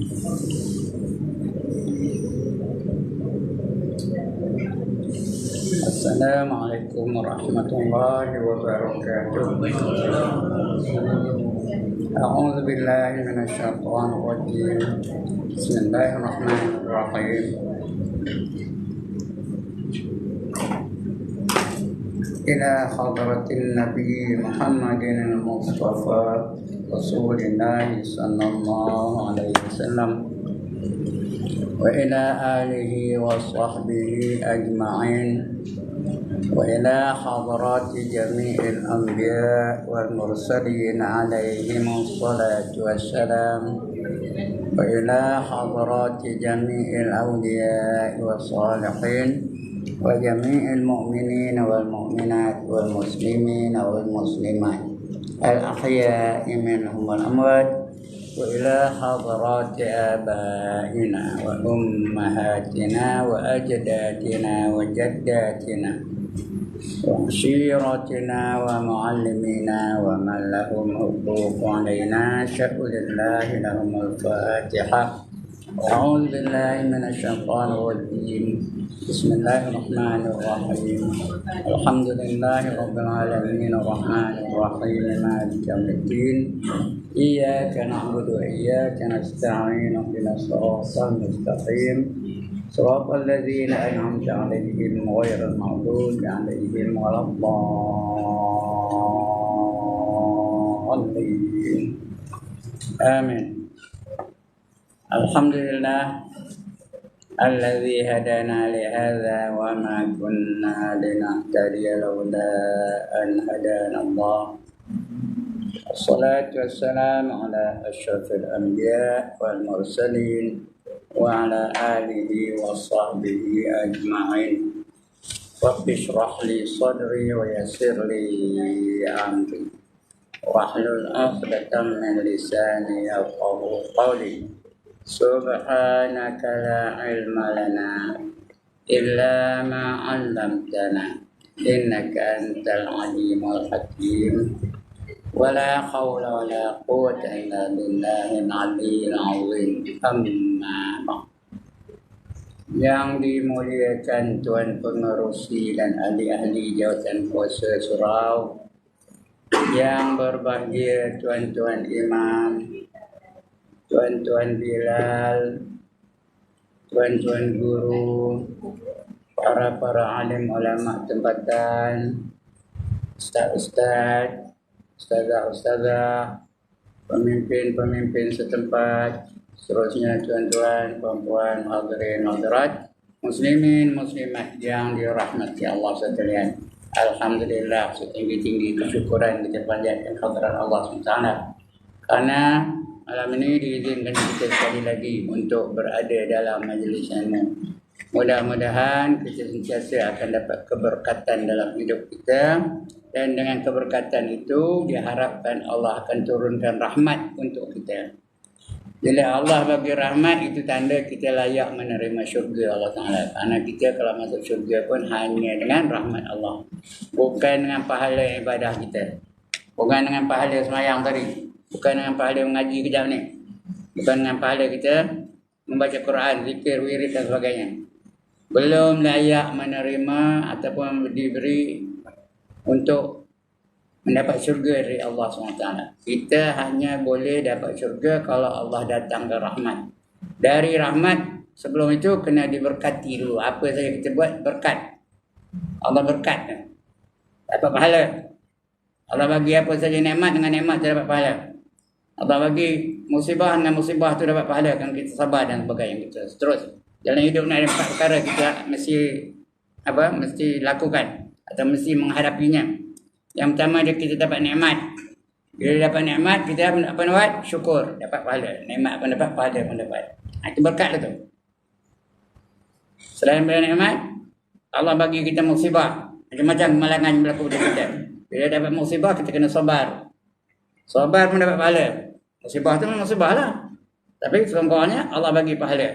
Assalamualaikum warahmatullahi wabarakatuh. A'udzu billahi minasyaitonir rajim. Bismillahirrahmanirrahim. Ila hadratin Nabi Muhammadin al-Mustafa Rasulillah sallallahu alaihi wasallam wa ila alihi wa sahbihi ajma'in وإلى حضرات جميع الأنبياء والمرسلين عليهم الصلاة والسلام وإلى حضرات جميع الأولياء والصالحين وجميع المؤمنين والمؤمنات والمسلمين والمسلمات الأحياء منهم والأموات وإلى حضرات آبائنا وأمهاتنا وأجدادنا وجداتنا وعشيرتنا ومعلمينا ومن لهم حقوق علينا شهد الله لهم الفاتحة. أعوذ بالله من الشيطان الرجيم. بسم الله الرحمن الرحيم. الحمد لله رب العالمين الرحمن الرحيم مالك يوم الدين إياك نعبد وإياك نستعين اهدنا الصراط المستقيم صراط الذين أنعمت عليهم غير المغضوب عليهم ولا الضالين آمين. الحمد لله الذي هدانا لهذا وما كنا لنهتدي لولا أن هدانا الله. الصلاة والسلام على أشرف الأنبياء والمرسلين وعلى آله وصحبه أجمعين. رب اشرح لي صدري ويسر لي أمري واحلل عقدة من لساني يفقهوا قولي. سبحانك لا علم لنا إلا ما علمتنا إنك أنت العليم الحكيم. ولا حول ولا قوة إلا بالله العلي العظيم. أما بعد. Yang dimuliakan Tuan Pengerusi dan ahli-ahli jawatan kuasa surau, yang berbahagia tuan-tuan imam, tuan-tuan Bilal, tuan-tuan guru, para alim ulama tempatan, ustaz-ustaz, ustazah-ustazah, pemimpin-pemimpin setempat, seterusnya tuan-tuan, puan-puan, hadirin hadirat, muslimin muslimat yang dirahmati Allah sekalian. Alhamdulillah, setinggi-tinggi kesyukuran kita panjatkan kehadirat Allah SWT. Karena malam ini diizinkan kita sekali lagi untuk berada dalam majlis ilmu. Mudah-mudahan kita sentiasa akan dapat keberkatan dalam hidup kita. Dan dengan keberkatan itu diharapkan Allah akan turunkan rahmat untuk kita. Bila Allah bagi rahmat, itu tanda kita layak menerima syurga Allah Ta'ala. Karena kita kalau masuk syurga pun hanya dengan rahmat Allah. Bukan dengan pahala ibadah kita. Bukan dengan pahala semayang tadi. Bukan dengan pahala mengaji kejap ni. Bukan dengan pahala kita membaca Quran, zikir, wirid dan sebagainya. Belum layak menerima ataupun diberi untuk mendapat syurga dari Allah SWT. Kita hanya boleh dapat syurga kalau Allah datang ke rahmat. Dari rahmat, sebelum itu kena diberkati dulu. Apa saja kita buat, berkat. Allah berkat. Dapat pahala. Allah bagi apa saja nikmat, dengan nikmat kita dapat pahala. Allah bagi musibah, dengan musibah tu dapat pahala. Kan kita sabar dan sebagainya. Kita terus. Dalam hidup ni ada 4 perkara kita mesti lakukan atau mesti menghadapinya. Yang pertama dia kita dapat nikmat. Bila dapat nikmat, kita apa buat? Syukur, dapat pahala. Nikmat pun dapat, pahala pun dapat. Itu berkat tu. Selain pada nikmat, Allah bagi kita musibah. Macam-macam kemalangan yang berlaku pada kita. Bila dapat musibah, kita kena sabar. Sabar pun dapat pahala. Musibah tu memang musibah lah. Tapi sekurang-kurangnya Allah bagi pahala.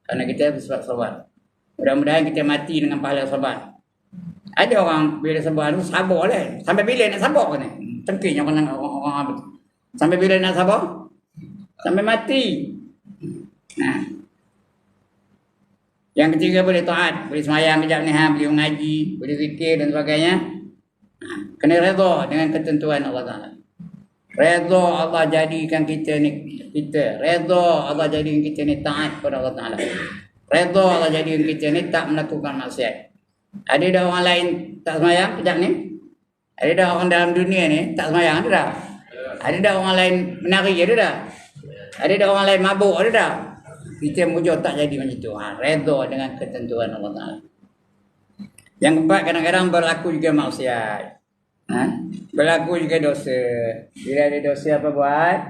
Kerana kita bersifat sabar. Mudah-mudahan kita mati dengan pahala sabar. Ada orang bila sabar tu sabar lah. Sampai bila nak sabar kan? Tengkirnya orang-orang. Sampai bila nak sabar? Sampai mati. Nah. Yang ketiga boleh taat, boleh semayang kejap ni, boleh mengaji, boleh zikir dan sebagainya. Kena redha dengan ketentuan Allah Taala. Redha Allah jadikan kita ni redha Allah jadikan kita ni taat kepada Allah Taala. Redha Allah jadikan kita ni tak melakukan maksiat. Ada dah orang lain tak semayang kejap ni? Ada dah orang dalam dunia ni tak semayang, ada dah? Ada dah orang lain menari, ada dah? Ada dah orang lain mabuk, ada dah? Kita mujur tak jadi macam tu. Redha dengan ketentuan Allah Taala. Yang keempat, kadang-kadang berlaku juga maksiat. Berlaku juga dosa. Bila ada dosa apa buat?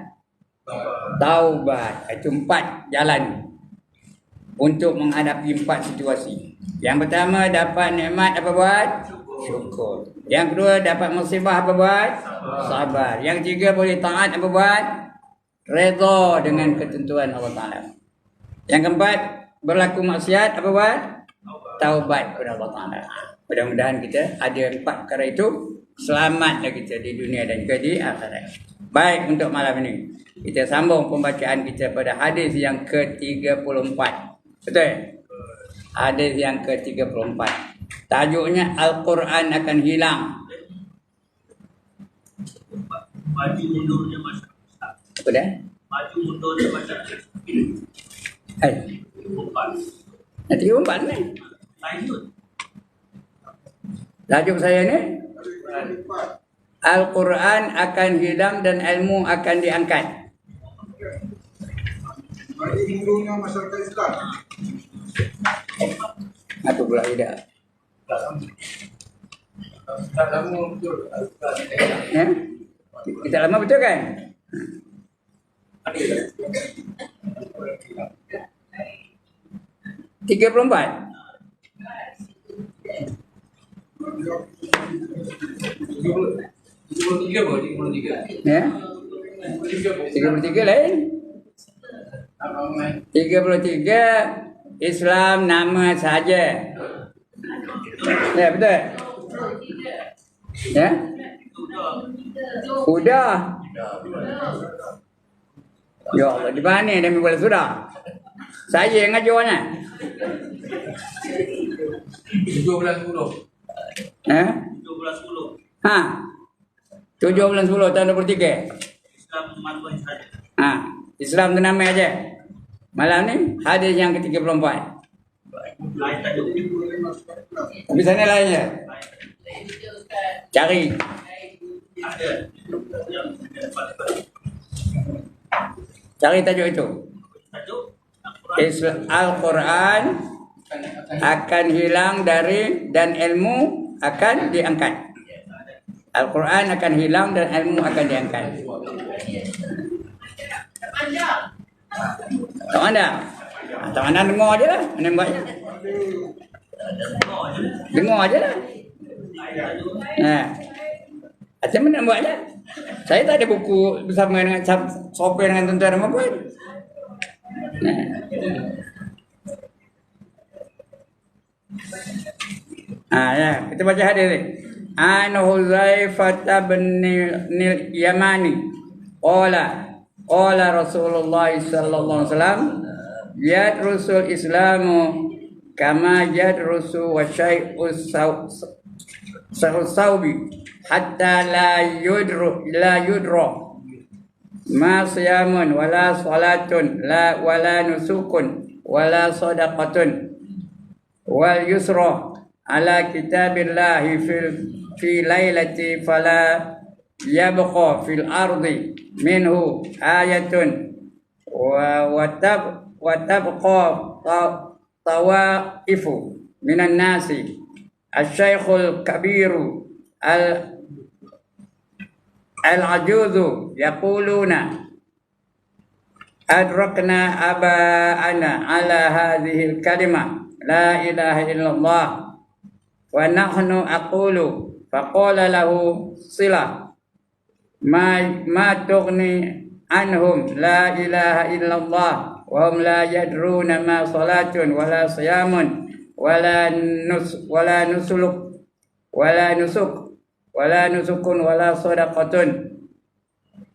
Taubat. Itu 4 jalan untuk menghadapi 4 situasi. Yang pertama, dapat nikmat apa buat? Syukur. Yang kedua, dapat musibah apa buat? Sabar. Yang ketiga, boleh taat apa buat? Redha dengan ketentuan Allah Taala. Yang keempat, berlaku maksiat apa buat? Taubat kepada Allah Taala. Mudah-mudahan kita ada 4 perkara itu, selamatlah kita di dunia dan juga di akhirat. Baik, untuk malam ini kita sambung pembacaan kita pada hadis yang ke-34. Betul? Hadis yang ke-34. Tajuknya Al-Quran akan hilang. Maju mundurnya masyarakat. Apa dah? Maju mundurnya masyarakat. Nanti umpan ni. Tajuk saya ni Al-Quran akan hilang dan ilmu akan diangkat. Maju mundurnya masyarakat Islam. Apa pula tidak? Tak lama betul. Ya? Kita lama betul kan? Tiga 34. Ya? 33 lain. 33 Islam nama saja. Ya, betul? Ya? Sudah. Ya Allah, di mana dia boleh sudah? Saya yang ajarnya. 17-10. Eh? 17-10. 7 bulan 10 tahun 23. Islam mematuhi saja. Islam tu nama aja. Malam ni hadis yang ke-34. Lain tajuk. Tapi sana lainnya. Cari. Ada. Yang Cari tajuk itu. tajuk Al-Quran akan hilang dari dan ilmu akan diangkat. Al-Quran akan hilang dan ilmu akan diangkat. Tak mana? Tak mana dengar je lah. Mana buatnya? Dengar je lah. Macam mana buatnya? Saya tak ada buku bersama dengan software dengan tuan-tuan apa pun. Ya, kita baca hadis ni. An Huzaifah bin Yamani qala Rasulullah sallallahu alaihi wasallam yadrusul Islamu kama yadrusu wa syai'us sawbi hatta la yudra ma siyamun wala salatun wala nusukun wala sadaqatun wal yusra ala kitabillahi fi lailati fala yabqa fil ardi minhu ayatun wa tabqa tawaifu minan nasi asy-syaikhul kabiru al-ajuzu yaquluna adrakna aba'ana ala hadhihi al-kalimah la ilaha illallah wa nahnu aqulu faqala lahu sila ma tughni anhum la ilaha illallah wa hum la yadruna ma salatun wala siyamun wala nusuk wala nusukun wala sadaqatun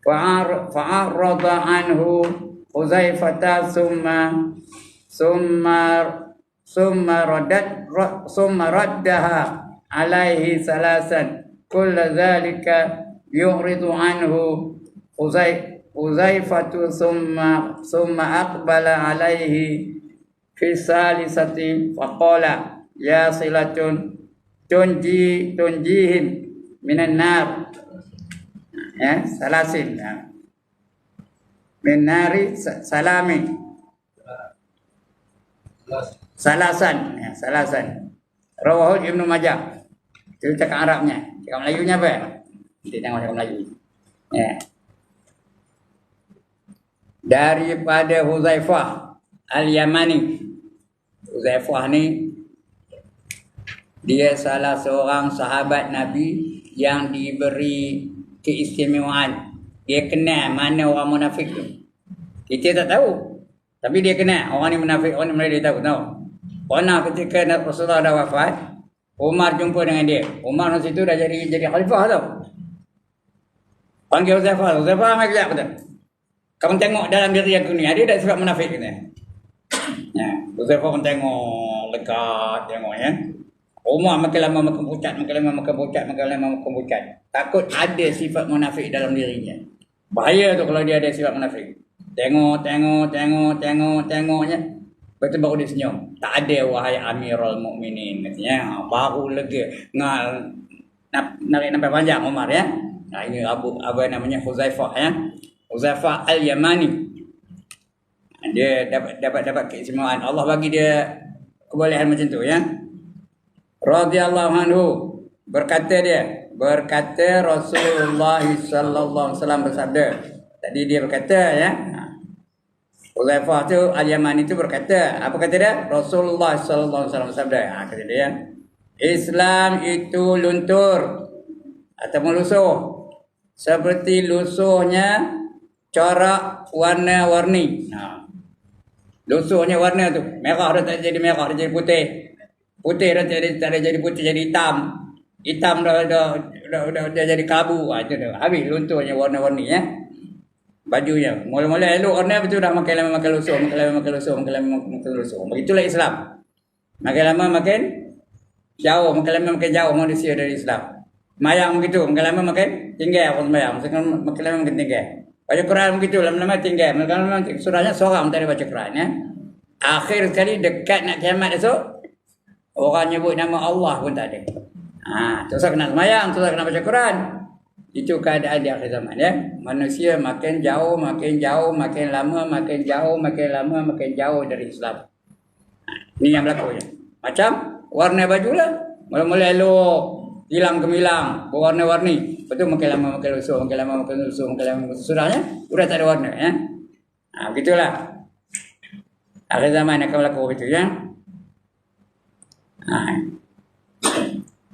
fa'arada anhu Huzaifata summa raddaha alaihi salasan kulla dhalika yu'ridu anhu Huzaifatu summa aqbala alaihi fi salisati faqala ya silatun tunjihim minan nar, ya salasin, ya. Min nari salami salasan, ya, salasan. Rawahu Ibnu Majah. Itu cakap Arabnya. Cakap Melayunya apa? Kita tengok cakap Melayu. Ya. Daripada Huzaifah Al-Yamani. Huzaifah ni dia salah seorang sahabat Nabi yang diberi keistimewaan. Dia kenal mana orang munafik tu. Kita tak tahu. Tapi dia kenal orang ni munafik, orang ni dia tahu. Pernah ketika Rasulullah dah wafat, Umar jumpa dengan dia. Umar masa itu dah jadi khalifah tau. Panggil Huzaifah. Huzaifah mai kejap kata. Kamu tengok dalam diri aku ni, ada tak sifat munafik kata. Ya, Huzaifah pun tengok dekat tengok ya. Umar makin lama makin pucat. Takut ada sifat munafik dalam dirinya. Bahaya tu kalau dia ada sifat munafik. Tengoknya. Lepas tu baru dia senyum. Tak ada wahai Amirul Mukminin katanya. Baru lega. Narik nampak panjang Umar ya. Nah ini apa namanya Huzaifah ya. Huzaifah Al-Yamani. Dia dapat keistimewaan. Allah bagi dia kebolehan macam tu ya. Radhiyallahu anhu berkata Rasulullah sallallahu alaihi wasallam bersabda. Tadi dia berkata ya. Huzaifah tu Al-Yamani tu berkata, apa kata dia? Rasulullah sallallahu alaihi wasallam bersabda. Kata dia, Islam itu luntur atau melusuh seperti lusuhnya corak warna-warni. Lusuhnya warna tu, merah dah tak jadi merah, dah jadi putih. Putih dah tak jadi putih, jadi hitam. Hitam dah jadi kelabu. Itu dah. Habis lunturnya warna-warni ya. Bajunya. Mula-mula elok warna betul dah makin lama makin lusuh. Begitulah Islam. Makin lama makin jauh, manusia dari Islam. Mayang begitu, makin lama makin tinggal orang sembahyang. Makin lama makin tinggal. Baca Quran begitu, lama-lama tinggal. Lama-lama surahnya seorang tak ada baca Quran ya. Akhir sekali dekat nak kiamat esok, orang nyebut nama Allah pun tak ada. Susah kena sembahyang, susah kena baca Quran. Itu keadaan di akhir zaman ya. Manusia makin jauh, makin lama, makin jauh dari Islam. Ini yang berlaku ya. Macam warna baju lah. Mula-mula elok, hilang gemilang, berwarna-warni. Betul makin lama makin lusuh. Sudahnya sudah tak ada warna ya. Begitulah. Akhir zaman akan berlaku begitu ya.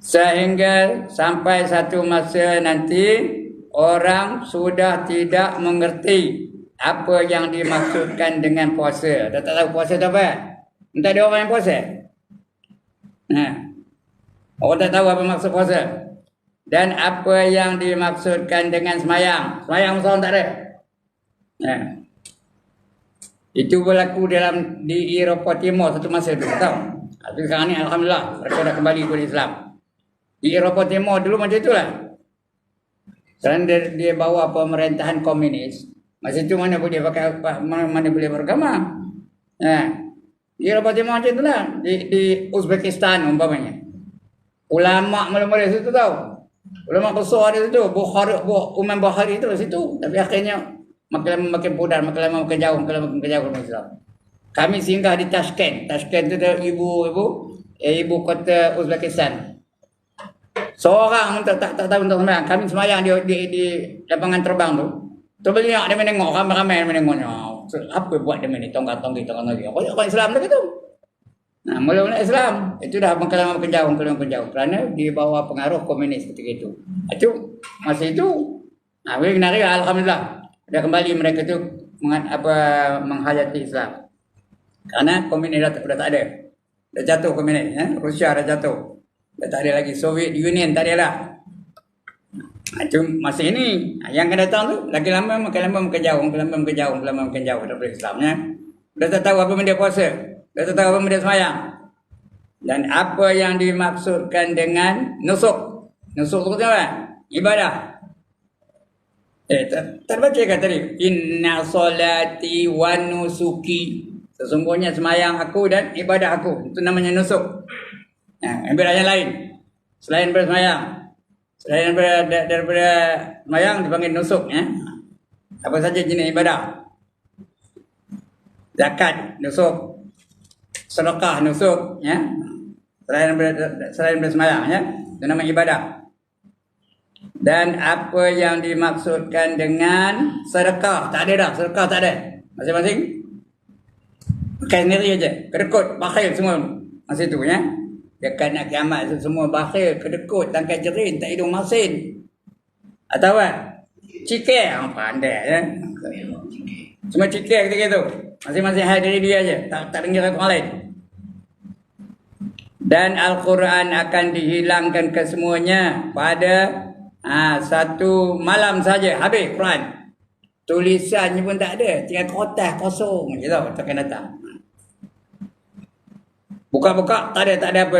Sehingga sampai satu masa nanti orang sudah tidak mengerti apa yang dimaksudkan dengan puasa. Tak tahu puasa tu apa? Entah ada orang yang puasa. Orang tak tahu apa maksud puasa. Dan apa yang dimaksudkan dengan semayang. Semayang seorang tak ada. Itu berlaku di Eropah Timur satu masa tu. Tahu? Tapi sekarang ni Alhamdulillah mereka dah kembali kepada Islam. Di Eropah Timur dulu macam itulah. Kerana dia bawa pemerintahan komunis. Masa itu mana boleh beragama. Di Eropah Timur macam itulah. Di Uzbekistan umpamanya. Ulama mula-mula situ tahu. Ulama besar di situ. Umar Bukhari itu di situ. Tapi akhirnya makin pudar, makin jauh dari Islam. Kami singgah di Tashkent. Tashkent itu ibu kota Uzbekistan. Seorang tak tahu untuk sembahyang. Kami sembahyang di lapangan terbang tu. Terbeliak dia menengok, ramai-ramai menengoknya. Apa buat dia ni? Tonggak-tonggak. Orang Islam dah gitu. Mula-mula Islam. Itu dah makin jauh. Kerana di bawah pengaruh komunis ketika itu. Masa itu, Alhamdulillah. Dah kembali mereka tu menghayati Islam. Karena komunis dah tak ada. Dah jatuh komunis. Rusia dah jatuh. Dah tak ada lagi. Soviet Union tak ada lah. Itu masih ini. Yang akan datang tu, lagi lama makin lama makin jauh, makin lama makin jauh, makin lama makin jauh daripada Islamnya. Dah tak tahu apa benda puasa. Dah tak tahu apa benda sembahyang. Dan apa yang dimaksudkan dengan nusuk. Nusuk tu apa? Ibadah. Tak baca kan tadi? Inna solati wa nusuki. Sesungguhnya sembahyang aku dan ibadah aku. Itu namanya nusuk. Ibadah yang lain. Selain daripada sembahyang. Selain daripada sembahyang dipanggil nusuk. Apa saja jenis ibadah. Zakat, nusuk. Sedekah, nusuk. Selain daripada sembahyang. Itu namanya ibadah. Dan apa yang dimaksudkan dengan sedekah? Tak ada dah, sedekah tak ada. Masing-masing pakai sendiri aja. Kedekut, bakhil semua masa tu Dekat nak kiamat semua bakhil, kedekut, tangkai jerin, tak hidung masin. Atau apa? Cikir, pandai Semua cikir ketika tu. Masing-masing hal diri dia aja, tak dengar orang lain. Dan Al-Quran akan dihilangkan kesemuanya pada satu malam saja habis Quran. Tulisannya pun tak ada, tinggal kotak kosong je tau, takkan datang. Buka-buka tak ada apa,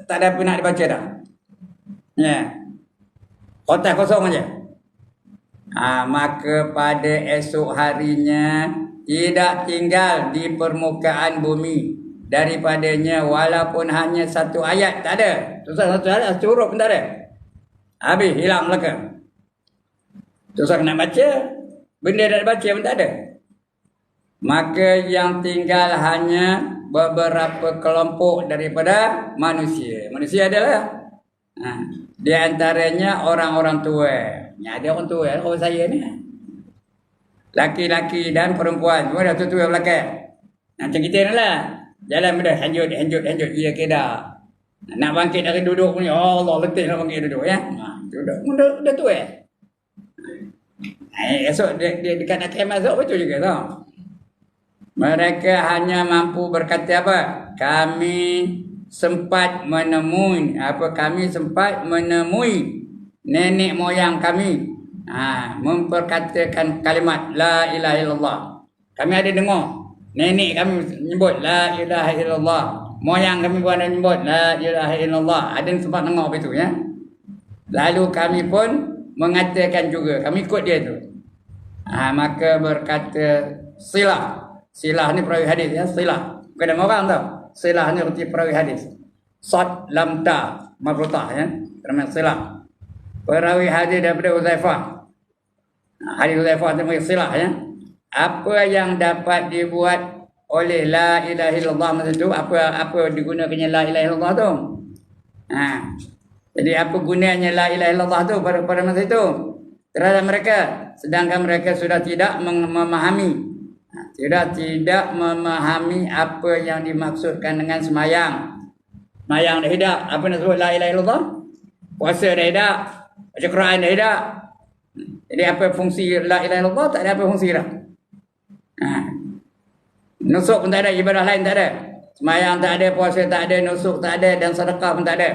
tak ada apa nak dibaca dah. Kotak kosong aja. Maka pada esok harinya tidak tinggal di permukaan bumi daripadanya walaupun hanya satu ayat, tak ada. Tulisan satu ayat, satu huruf pun tak ada. Habis, hilang belaka. Susah nak baca, benda nak baca pun tak ada. Maka yang tinggal hanya beberapa kelompok daripada manusia. Manusia adalah di antaranya orang-orang tua. Ada orang tua, orang saya ni. Laki-laki dan perempuan, semua dah tua-tua belakang. Macam kita ni lah. Jalan benda, hanjut. Ya keda. Nak bangkit dari duduk ni, Allah letih nak bangkit duduk Duduk, dah tua. Esok dia dekat nak kiamat esok betul juga tau. Mereka hanya mampu berkata apa? Kami sempat menemui nenek moyang kami memperkatakan kalimat la ilaha illallah. Kami ada dengar nenek kami menyebut la ilaha illallah. Moyang kami pun ada menyebut la ilaha illallah. Ada sempat dengar apa itu Lalu kami pun mengatakan juga, kami ikut dia tu. Maka berkata silah. Silah ni perawi hadis silah. Bukan nama orang tau. Silah ni erti perawi hadis. Sad lam ta mabrutah termasuk silah. Perawi hadis daripada Uzaifah. Hadis Uzaifah tu silah Apa yang dapat dibuat oleh la ilaha illallah masa tu, apa digunakannya la ilaha illallah tu. Jadi apa gunanya la ilaha illallah tu pada masa itu terhadap mereka, sedangkan mereka sudah tidak memahami apa yang dimaksudkan dengan sembahyang. Sembahyang dah hidak, apa nak sebut la ilaha illallah? Puasa dah hidak, baca Quran dah hidak. Jadi apa fungsi la ilaha illallah? Tak ada apa fungsi dah. Nusuk pun tak ada, ibadah lain tak ada. Sembahyang tak ada, puasa tak ada, nusuk tak ada, dan sedekah pun tak ada.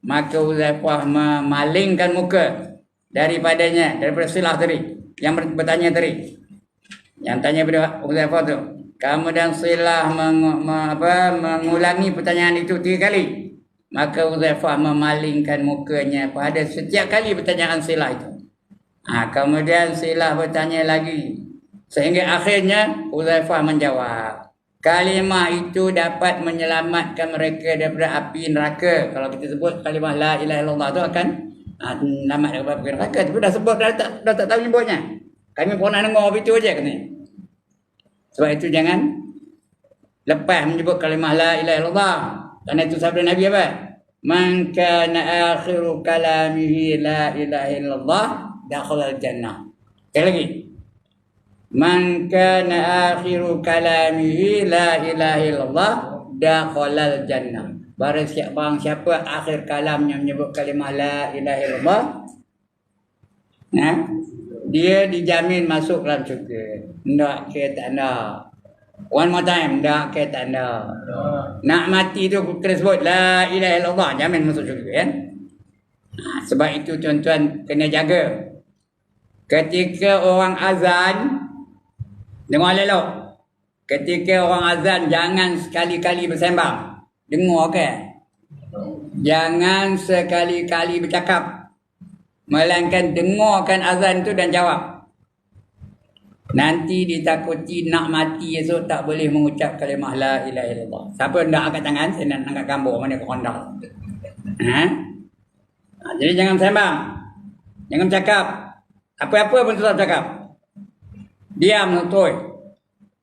Maka Uzaifah memalingkan muka daripada silah tadi, yang bertanya tadi. Yang tanya pada Uzaifah tu, kamu dan silah mengulangi pertanyaan itu 3 kali. Maka Uzaifah memalingkan mukanya pada setiap kali pertanyaan silah itu. Kemudian silah bertanya lagi, sehingga akhirnya Uzaifah menjawab. Kalimah itu dapat menyelamatkan mereka daripada api neraka. Kalau kita sebut kalimah la ilaha illallah tu akan selamat daripada api neraka. Tapi dah sebut, dah tak tahu nyebutnya. Kami pernah dengar itu aja katanya. Sebab itu jangan lepas menyebut kalimah la ilaha illallah. Kerana itu sabda Nabi apa? Man kana akhiru kalamihi la ilaha illallah dakhala al-jannah. Sekali lagi. Man kana akhiru kalamihi la ilaha illallah dakhala al-jannah. Barang siapa akhir kalamnya menyebut kalimah la ilaha illallah, dia dijamin masuk dalam syurga. Tak ke tak nak. One more time, tak ke tak nak. Nak mati tu kena sebut la ilaha illallah, jamin masuk syurga Sebab itu tuan-tuan kena jaga. Ketika orang azan, dengar elok. Ketika orang azan jangan sekali-kali bersembang. Dengar ke? Jangan sekali-kali bercakap. Melainkan dengarkan azan tu dan jawab. Nanti ditakuti nak mati esok tak boleh mengucap kalimah la ilaha illallah. Siapa nak angkat tangan, saya nak angkat gambar mana ke kondak. Jadi jangan sembang. Jangan cakap. Apa-apa pun susah cakap. Diam betul.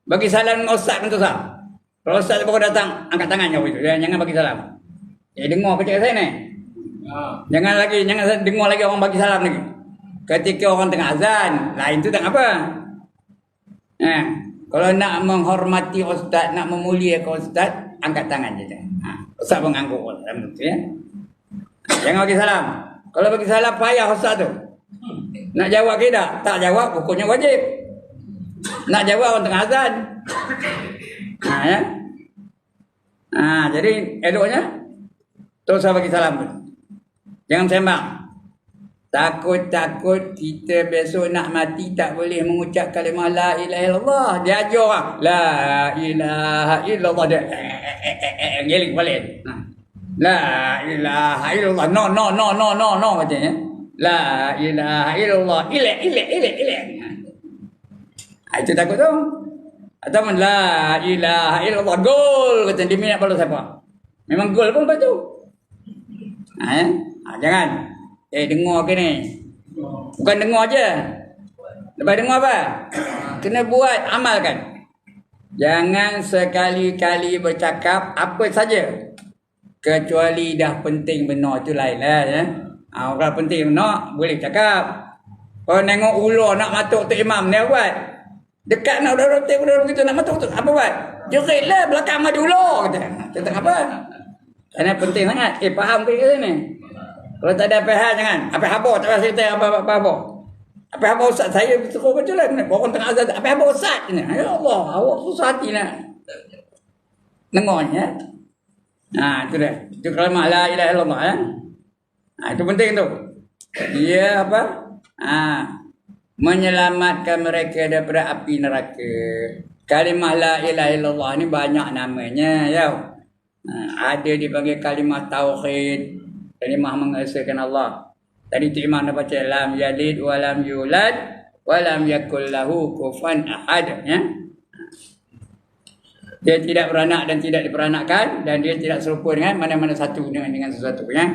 Bagi salam dengan ustaz pun susah. Kalau ustaz baru datang, angkat tangan jawab itu. Jangan bagi salam. Dengar kecil saya ni. Jangan dengar lagi orang bagi salam lagi. Ketika orang tengah azan, lain tu tak apa. Kalau nak menghormati ustaz, nak memuliakan ustaz, angkat tangan je. Ustaz pun angguk ya. Jangan bagi salam. Kalau bagi salam payah ustaz tu. Nak jawab ke tak jawab hukumnya wajib. Nak jawab orang tengah azan. Ya. Jadi eloknya tak usah bagi salam pun. Jangan sembang. Takut-takut kita besok nak mati tak boleh mengucap kalimah la ilaha illallah. Dia ajar orang. La ilaha illallah. Dia gelik balik. La ilaha illallah. No katanya. La ilaha illallah. Ilek. Itu takut tu. Atau la ilaha illallah. Gol kata dia minat bola siapa. Memang gol pun baju. Jangan. Dengar ke ni? Bukan dengar je. Lepas dengar apa? Kena buat, amalkan. Jangan sekali-kali bercakap apa saja. Kecuali dah penting benar tu lain lah. Ya? Kalau penting benar, boleh cakap. Kalau tengok ular nak matuk tu imam ni apa buat? Dekat nak rotek kita nak matuk tu. Apa buat? Jerit lah belakang ada ular. Kata apa? Kerana penting sangat. Faham ke ni? Kalau tak ada apa jangan. Apa habor tak rasa kita apa habor. Apa habor ustaz saya suruh baca lah. Orang tengah azan apa habor ustaz ni. Ya Allah, awak susah hati nak. Dengarnya. Itu dah. Itu kalimah la ilaha illallah ya. Itu penting tu. Dia apa? Menyelamatkan mereka daripada api neraka. Kalimah la ilaha illallah ni banyak namanya ya. Ada dipanggil kalimah tauhid. Kalimah mengesahkan Allah. Tadi tu imam dah baca lam yalid wa lam yulad wa lam yakul lahu kufuwan ahad ya. Dia tidak beranak dan tidak diperanakkan dan dia tidak serupa dengan mana-mana satu dengan sesuatu ya.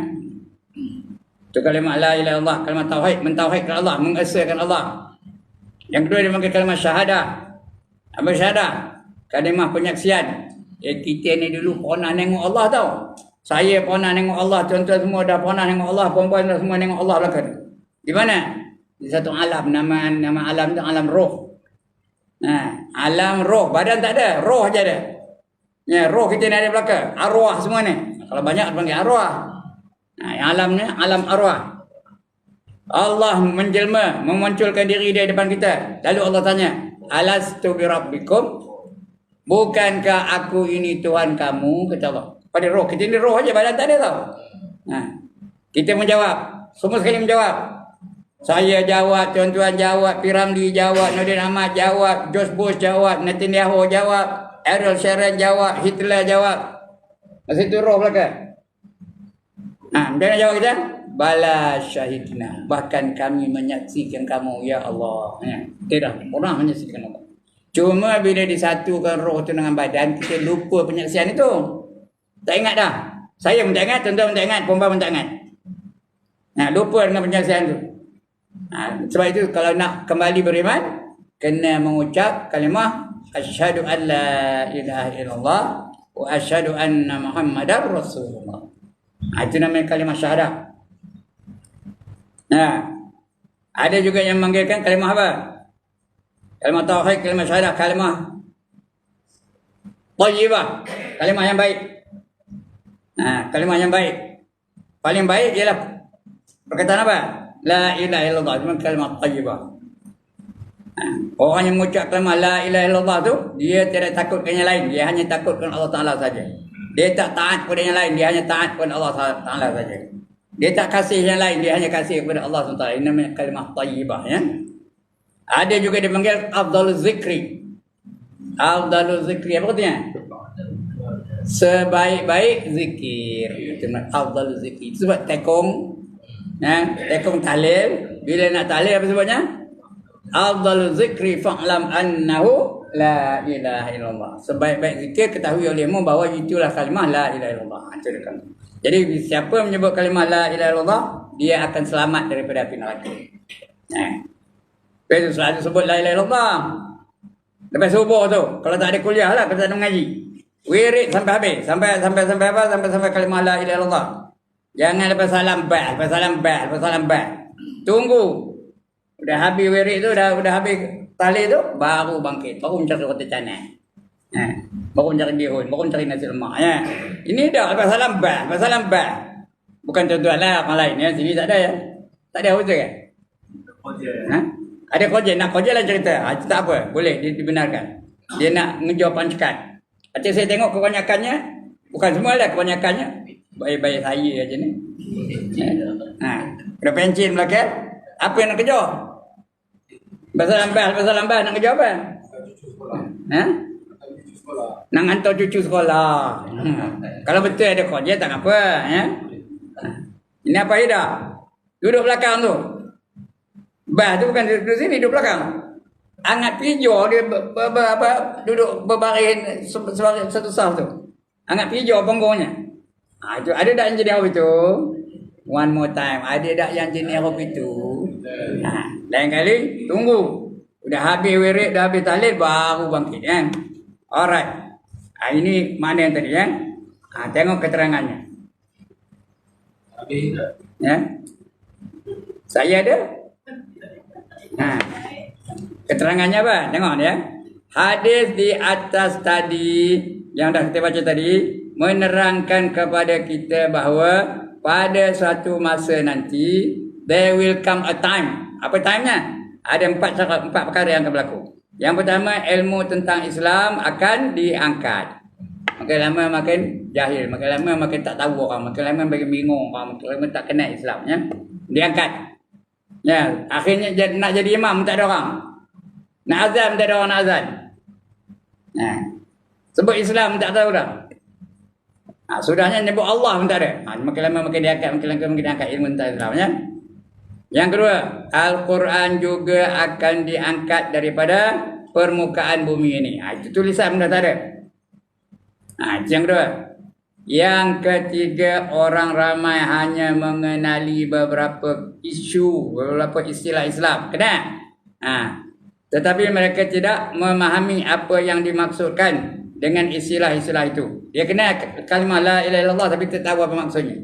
Itu kalimah la ilaha illallah, kalimah tauhid, mentauhidkan Allah, mengesahkan Allah. Yang kedua dia panggil kalimah syahadah. Apa syahadah? Kalimah penyaksian. Kita ni dulu pernah tengok Allah tau. Saya pernah tengok Allah, tuan-tuan semua dah pernah tengok Allah, perempuan semua tengok Allah belakang. Di mana? Di satu alam, nama alam tu alam roh. Alam roh, badan tak ada, roh aja ada. Ya, roh kita ni ada belakang, arwah semua ni. Kalau banyak panggil arwah. Alam ni alam arwah. Allah menjelma, memunculkan diri dia depan kita. Lalu Allah tanya, alastu bi rabbikum? Bukankah aku ini Tuhan kamu? Kata Allah. Pada roh, kita ni roh aja, badan tak ada tau. Kita menjawab, semua sekali menjawab. Saya jawab, tuan-tuan jawab, Piramli jawab, Nordin Ahmad jawab, George Bush jawab, Netanyahu jawab, Ariel Sharon jawab, Hitler jawab. Masa itu roh belakang. Jangan jawab kita. Bala syahidna. Bahkan kami menyaksikan kamu, ya Allah. Tidak pernah menyaksikan Allah. Cuma bila disatukan roh tu dengan badan, kita lupa penyaksian itu. Tak ingat dah. Saya pun tak ingat, tuan-tuan pun tak ingat, perempuan pun tak ingat. Lupa dengan penyaksian tu. Sebab itu kalau nak kembali beriman, kena mengucap kalimah asyhadu an la ilaha illallah wa asyhadu anna Muhammadar Rasulullah. Itu namanya kalimah syahadah. Ada juga yang memanggilkan kalimah apa? Kalimah tauhid, kalimah syahadah, kalimah thayyibah, kalimah yang baik. Kalimah yang baik. Paling baik ialah perkataan apa? La ilaha illallah. Itu kalimah thayyibah. Orang yang mengucap kalimah la ilaha illallah tu, dia tidak takutkan yang lain. Dia hanya takutkan Allah Ta'ala saja. Dia tak taat kepada yang lain. Dia hanya taat kepada Allah Ta'ala saja. Dia tak kasih yang lain, dia hanya kasih kepada Allah SWT. Ini namanya kalimah tayyibah, ya. Ada juga dipanggil afdalul zikri. Afdalul zikri apa artinya? Sebaik-baik zikir. Itu namanya afdalul zikri. Itu sebab tekong, ya, tekong tahlil. Bila nak tahlil apa sebabnya? Afdalul zikri fa'lam annahu la ilaha illallah. Sebaik-baik zikir ketahui olehmu bahawa itulah kalimah la ilaha illallah. Itu dia kata. Jadi siapa menyebut kalimah la ilaha illallah, dia akan selamat daripada api neraka. Lepas tu selalu sebut la ilaha illallah. Lepas subuh tu, kalau tak ada kuliah lah, kalau tak ada mengaji, wirid sampai habis, sampai apa? Sampai kalimah la ilaha illallah. Jangan lepas salam bah. Tunggu. Udah habis wirid tu, udah habis tahlil tu, baru bangkit, baru mencari roti canai. Baru mencari bihun, baru mencari nasi lemak, ya. Ini dah lepas salam bah. Bukan tuan-tuan lah orang lain, ya. Sini tak ada, ya. Tak ada hujah kan? Ada koja, nak koja lah cerita. Itu tak apa, boleh dibenarkan. Dia nak menjawab pancakan. Hati saya tengok kebanyakannya, bukan semua lah kebanyakannya, baik-baik saya aja ni. Udah pencin belakang, apa yang nak kejar? Pasal lambat nak kejar apa? Nak hantar cucu sekolah. Kalau betul ada koja tak apa, ya. Ini apa ida? Duduk belakang tu. Bah tu bukan duduk sini, duduk belakang. Angat pijo dia duduk berbaring satu saf tu. Angat pijo punggungnya. Itu ada tak yang jenis apa itu? One more time. Ada tak yang jenis apa itu? Lain kali tunggu. Udah habis wirid, dah habis tahlil baru bangkit, kan? Alright. Ini mana yang tadi, ya? Tengok keterangannya. Ya. Saya ada. Keterangannya apa? Tengok ya. Hadis di atas tadi yang dah kita baca tadi menerangkan kepada kita bahawa pada suatu masa nanti there will come a time. Apa time-nya? Ada empat perkara yang akan berlaku. Yang pertama, ilmu tentang Islam akan diangkat. Makin lama makin jahil, makin lama makin tak tahu orang, makin lama makin bingung orang, makin lama tak kenal Islam, ya. Diangkat. Ya, akhirnya nak jadi imam tak ada orang. Nak azan tak ada orang nak azan. Sebut Islam tak tahu dah. Sudahnya nyebut Allah pun tak ada. Makin lama makin diangkat, makin lama makin diangkat ilmu tentang Islam, ya. Yang kedua, Al-Quran juga akan diangkat daripada permukaan bumi ini. Itu tulisan pun dah tak ada. Itu yang kedua. Yang ketiga, orang ramai hanya mengenali beberapa isu, beberapa istilah Islam. Kena? Tetapi mereka tidak memahami apa yang dimaksudkan dengan istilah-istilah itu. Dia kena kalimah la ilaha illallah tapi tak tahu apa maksudnya.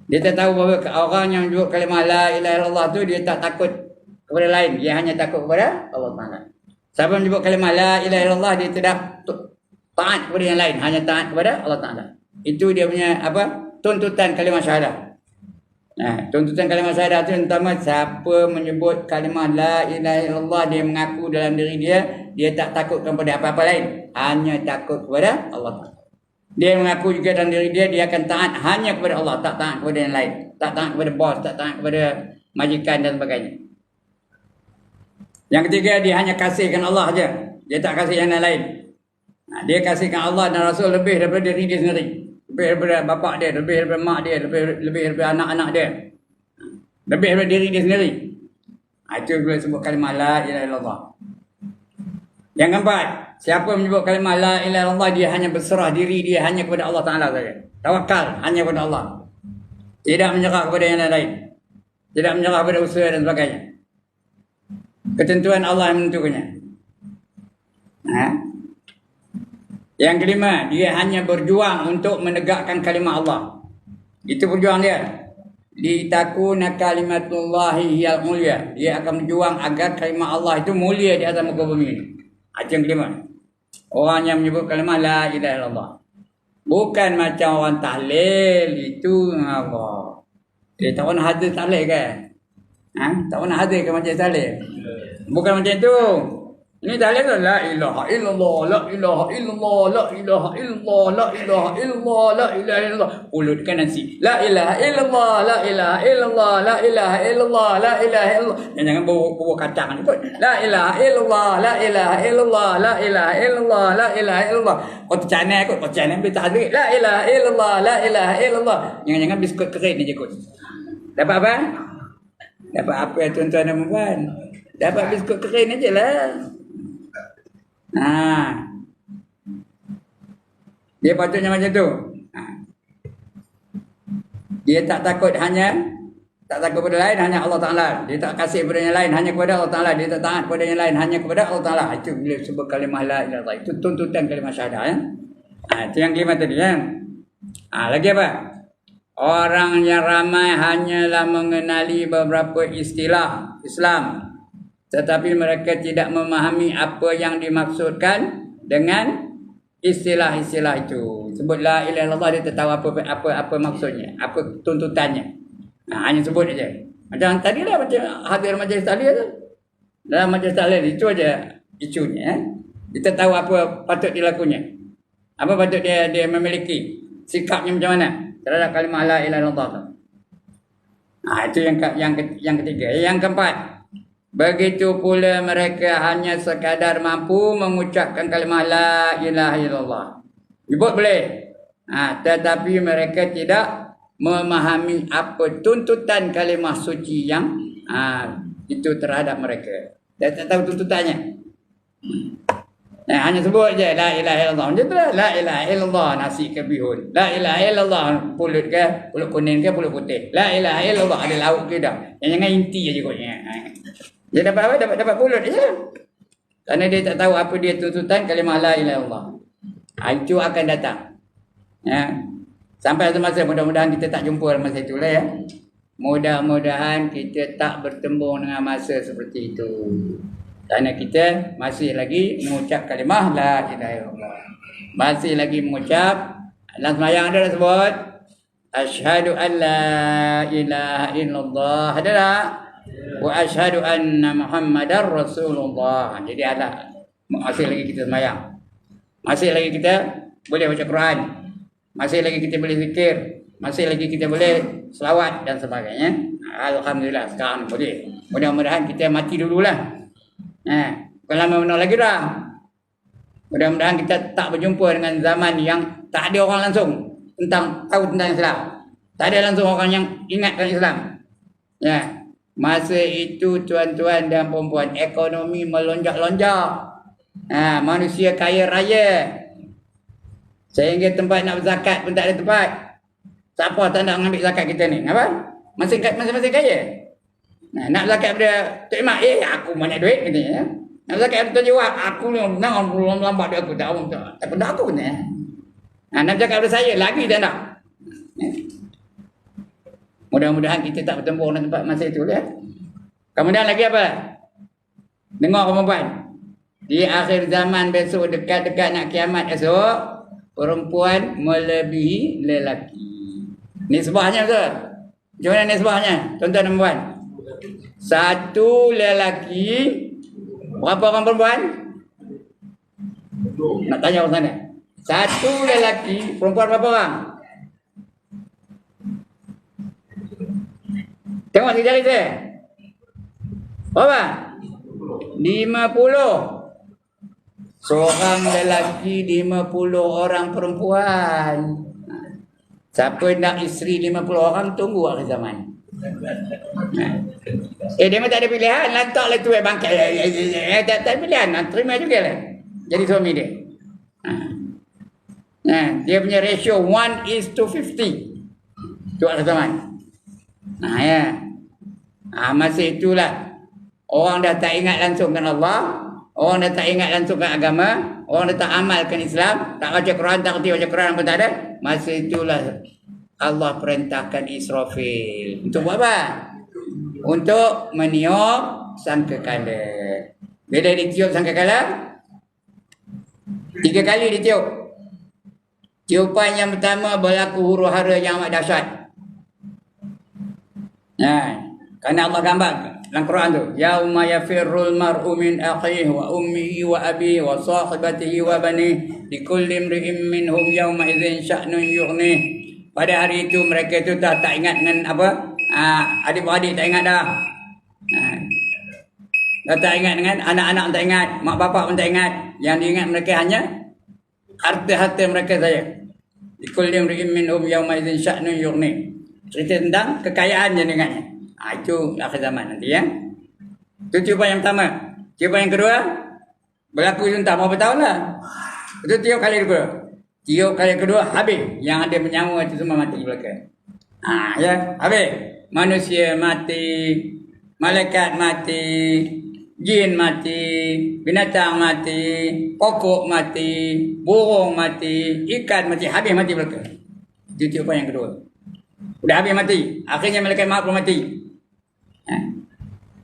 Dia tak tahu bahawa orang yang jawab kalimah la ilaha illallah tu dia tak takut kepada lain, dia hanya takut kepada Allah Taala. Siapa menyebut kalimah la ilaha illallah dia tidak taat kepada yang lain, hanya taat kepada Allah Taala. Itu dia punya tuntutan kalimah syahadah. Tuntutan kalimah syahadah itu pertama, siapa menyebut kalimah la ilaha illallah dia mengaku dalam diri dia tak takut kepada apa-apa lain, hanya takut kepada Allah Taala. Dia mengaku juga dalam diri dia akan taat hanya kepada Allah, tak taat kepada yang lain, tak taat kepada bos, tak taat kepada majikan dan sebagainya. Yang ketiga, dia hanya kasihkan Allah saja, dia tak kasih yang lain. Dia kasihkan Allah dan Rasul lebih daripada diri dia sendiri, lebih daripada bapak dia, lebih daripada mak dia, lebih daripada anak-anak dia, lebih daripada diri dia sendiri. Itu boleh sebut kalimah la ilaha illallah. Yang keempat, siapa menyebut kalimah la ilaha illallah dia hanya berserah diri dia hanya kepada Allah Taala saja. Tawakal hanya kepada Allah. Tidak menyerah kepada yang lain. Tidak menyerah kepada usaha dan sebagainya. Ketentuan Allah yang menentukannya. Yang kelima, dia hanya berjuang untuk menegakkan kalimah Allah. Itu perjuangan dia. Litakuna kalimatullahi hiyal mulia. Dia akan berjuang agar kalimah Allah itu mulia di atas muka bumi ini. Itu yang kelima. Orang yang menyebut kalimah la ilaha illallah. Bukan macam orang tahlil itu apa. Dia tak pernah hadir tahlil kan? Tak pernah hadir ke macam tahlil? Bukan macam itu. Ini tahlil tu. La ilaha illallah, la ilaha illallah, la ilaha illallah, la ilaha illallah, la ilaha illallah. Ulutkan nasi. La ilaha illallah, la ilaha illallah, la ilaha illallah, la ilaha illallah. Jangan bawa kacang ni kot. La ilaha illallah, la ilaha illallah, la ilaha illallah, la ilaha illallah. Kau tercanai kot, kau tercanai ambil tahlil. La ilaha illallah, la ilaha illallah. Jangan biskut kering ni je kot. Dapat apa? Dapat apa ya tuan-tuan dan puan? Dapat biskut kering aja lah. Dia patutnya macam tu. Dia tak takut pada lain hanya Allah Ta'ala. Dia tak kasih kepada yang lain hanya kepada Allah Ta'ala. Dia tak taat kepada yang lain hanya kepada Allah Ta'ala. Itu bila sebut kalimah la ilaha illallah. Itu tuntutan kalimah syahadah ya. Itu yang kelima tadi ya. Lagi apa? Orang yang ramai hanyalah mengenali beberapa istilah Islam, tetapi mereka tidak memahami apa yang dimaksudkan dengan istilah-istilah itu. Sebut la ilaha illallah, dia tak tahu apa maksudnya, apa tuntutannya. Hanya sebut aja. Macam tadi lah, macam hadir majlis tahlil tu. Dalam majlis tahlil itu aja isunya. Kita tahu apa patut dilakunya, apa patut dia memiliki, sikapnya macam mana terhadap kalimah la ilaha illallah tu. Itu yang ketiga. Yang keempat, begitu pula mereka hanya sekadar mampu mengucapkan kalimah la ilaha illallah. Sebut boleh. Tetapi mereka tidak memahami apa tuntutan kalimah suci yang itu terhadap mereka. Dia tak tahu tuntutannya. Hanya sebut je la ilaha illallah. Macam tu lah. La ilaha illallah nasi ke bihun. La ilaha illallah pulut ke, pulut kuning ke, pulut putih. La ilaha illallah ada lauk ke dah. Jangan inti aja kot. Dia dapat apa? Dapat pulut je. Kerana dia tak tahu apa dia tuntutan kalimah la ilaha illallah. Itu akan datang. Ya. Sampai satu masa, mudah-mudahan kita tak jumpa masa itulah ya. Mudah-mudahan kita tak bertembung dengan masa seperti itu. Kerana kita masih lagi mengucap kalimah la ilaha illallah. Masih lagi mengucap, dalam sembahyang ada sebut asyhadu an la ilaha illallah. Ada tak? Wa asyhadu anna Muhammadar Rasulullah. Jadi ada. Masih lagi kita sembahyang. Masih lagi kita boleh baca Quran. Masih lagi kita boleh zikir. Masih lagi kita boleh selawat dan sebagainya. Alhamdulillah sekarang boleh. Mudah-mudahan kita mati dululah. Bukan lama benar lagi dah. Mudah-mudahan kita tak berjumpa dengan zaman yang tak ada orang langsung tahu tentang Islam. Tak ada langsung orang yang ingatkan Islam. Ya. Masa itu tuan-tuan dan perempuan, ekonomi melonjak-lonjak. Manusia kaya raya. Sehingga tempat nak berzakat pun tak ada tempat. Siapa tak nak mengambil zakat kita ni? Apa? Masing-masing kaya. Nak zakat pada Tok Imak, aku banyak duit katanya. Nak zakat pada Tuan Jawab, aku ni belum lambat duit aku. Tak pernah aku ni. Nak zakat pada saya, lagi tak nak. Mudah-mudahan kita tak bertemu dengan tempat masa itu ya. Kemudian lagi apa? Dengar perempuan. Di akhir zaman besok, dekat-dekat nak kiamat esok, perempuan melebihi lelaki. Nisbahnya betul? Macam mana nisbahnya? Tuan-tuan dan puan. Satu lelaki, berapa orang perempuan? Nak tanya orang sana. Satu lelaki, perempuan berapa orang? Tengok si jari saya. Berapa? 50. Seorang lelaki, 50 orang perempuan. Siapa nak isteri 50 orang, tunggu akhir zaman. Dia memang tak ada pilihan. Lantaklah tu bangkai. Tak ada pilihan. Terima juga lah. Jadi suami dia. Dia punya ratio 1:50. Tu akhir zaman. Masa itulah orang dah tak ingat langsung dengan Allah. Orang dah tak ingat langsung dengan agama. Orang dah tak amalkan Islam. Tak baca Quran, tak kerti baca Quran pun tak ada. Masa itulah Allah perintahkan Israfil. Untuk buat apa? Untuk meniup sangkakala. Bila ditiup sangkakala? 3 kali ditiup. Tiupan yang pertama berlaku huru hara yang amat dahsyat. Karena Allah gambar dalam Quran tu, yauma yafirrul mar'u min akhihi wa ummihi wa abihi wa sahibatihi wa banihi likulli imri'in minhum yawma idzin sya'nun yughnih. Pada hari itu mereka itu tak ingat dengan apa? Adik-beradik tak ingat dah. Dah tak ingat dengan anak-anak tak ingat, mak bapak pun tak ingat. Yang diingat mereka hanya harta-harta mereka saja. Likulli imri'in minhum yawma idzin sya'nun yughnih. Cerita tentang kekayaan je ingatnya. Itu akhir zaman nanti ya. Itu cubaan yang pertama. Cubaan yang kedua berlaku entah berapa tahun lah. Itu tiup kali kedua. Tiup kali kedua habis. Yang ada menyawa itu semua mati belakang. Ya, habis. Manusia mati, malaikat mati, jin mati, binatang mati, pokok mati, burung mati, ikan mati, habis mati belakang. Itu tiupan yang kedua. Udah habis mati. Akhirnya malaikat maut pun mati.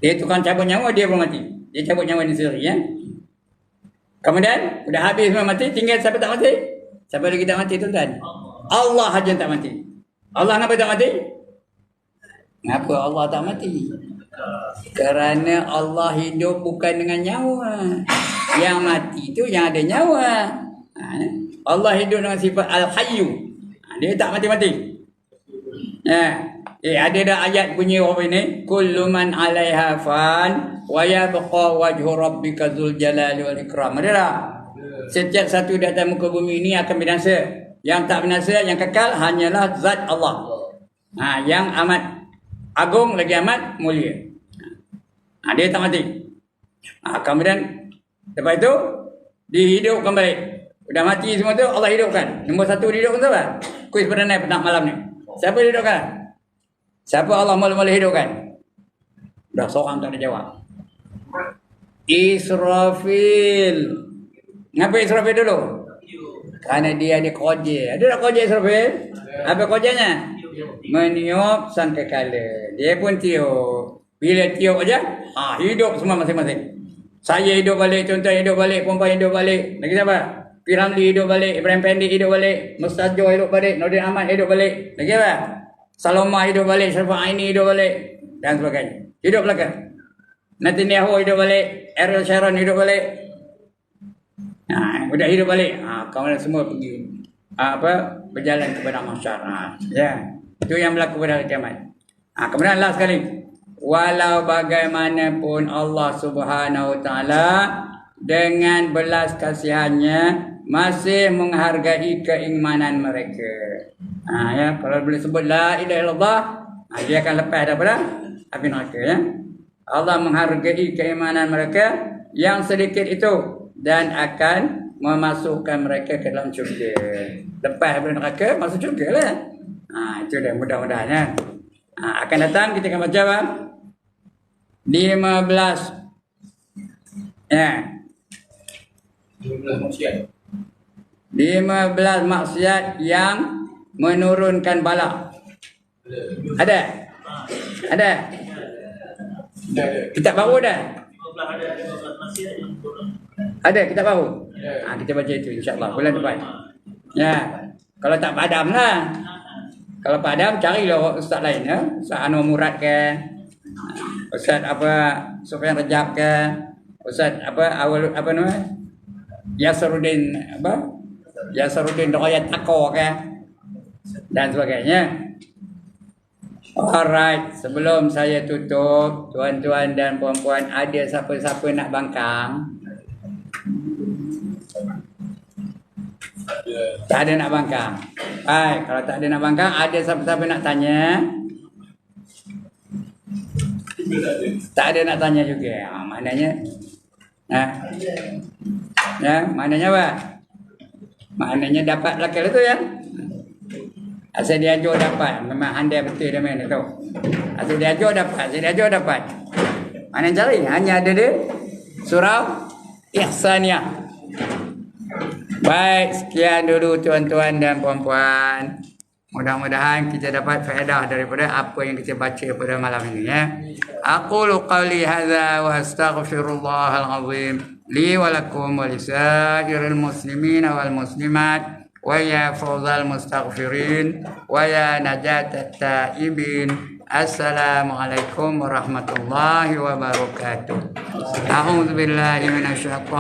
Dia tukang cabut nyawa, dia belum mati. Dia cabut nyawa ni sendiri ya. Kemudian udah habis semua mati, tinggal siapa tak mati? Siapa lagi tak mati tuan-tuan? Allah saja tak mati. Allah kenapa tak mati? Kenapa Allah tak mati? Kerana Allah hidup bukan dengan nyawa. Yang mati tu yang ada nyawa. Allah hidup dengan sifat Al-Hayyu. Dia tak mati-mati. Ada dah ayat bunyi apa ini? Kullu man 'alaiha fan wa yabqa wajhu rabbika dzul jalali wal ikram. Ada tak? Setiap satu di atas muka bumi ini akan binasa. Yang tak binasa, yang kekal hanyalah zat Allah. Yang amat agung lagi amat mulia. Dia tak mati. Kemudian lepas itu dihidupkan balik. Udah mati semua tu Allah hidupkan. Nombor satu dihidupkan siapa? Kuis perdana petang malam ni. Siapa hidupkan? Siapa Allah mula-mula hidupkan? Dah seorang tak ada jawab. Israfil. Kenapa Israfil dulu? Kerana dia ada koja. Ada tak koja Israfil? Apa kojanya? Meniup sangkakala. Dia pun tiup. Bila tiup aja, hidup semua masing-masing. Saya hidup balik, tuan-tuan hidup balik, perempuan hidup balik. Lagi siapa? Piramli hidup balik, Ibrahim Pendi hidup balik, Mustajio hidup balik, Nordin Ahmad hidup balik. Lagi apa? Saloma hidup balik, Syarifah Aini hidup balik dan sebagainya. Hidup belakang. Netanyahu hidup balik, Ariel Sharon hidup balik. Udah hidup balik. Kawan semua pergi berjalan kepada mahsyar. Ya. Itu yang berlaku pada hari kiamat. Kemudian last sekali. Walau bagaimanapun Allah Subhanahu Wa Taala dengan belas kasihannya masih menghargai keimanan mereka. Ya, kalau boleh sebut la ilaha illallah, dia akan lepas daripada api neraka ya. Allah menghargai keimanan mereka yang sedikit itu dan akan memasukkan mereka ke dalam syurga. Lepas daripada neraka masuk syurga lah. Itu dah mudah-mudahan ya. Akan datang kita akan baca 15 ya. 15 maksiat. 15 maksiat yang menurunkan bala. Ada? Ada? Kitab baru dah? 15 ada 15 maksiat yang turun. Ada kitab baru? Kita baca itu insya-Allah bulan depan. Ya. Kalau tak padam lah. Kalau padam carilah ustaz lain ya. Ustaz Anwar Murad ke? Ustaz Sufyan Rajab ke? Ustaz Yasaruddin Yasaruddin Royat Tako ke? Dan sebagainya. Alright, sebelum saya tutup, tuan-tuan dan puan-puan, ada siapa-siapa nak bangkang? Tak ada nak bangkang. Baik, kalau tak ada nak bangkang, ada siapa-siapa nak tanya? Tak ada nak tanya juga. Maknanya maknanya apa? Maknanya dapat belakang itu ya. Asal dia ajar dapat. Memang handai betul dia main tu. Asal dia ajar dapat. Mana cari? Hanya ada di surau Ihsaniyah. Baik, sekian dulu tuan-tuan dan puan-puan. Mudah-mudahan kita dapat faedah daripada apa yang kita baca pada malam ini ya. Aqulu qawli hadza wa astaghfirullahal azim li wa lakum wa lisairil muslimin wal muslimat wa ya fawzal mustaghfirin wa ya najatat taibin Assalamualaikum warahmatullahi wabarakatuh. A'udzubillahi minasyaitonir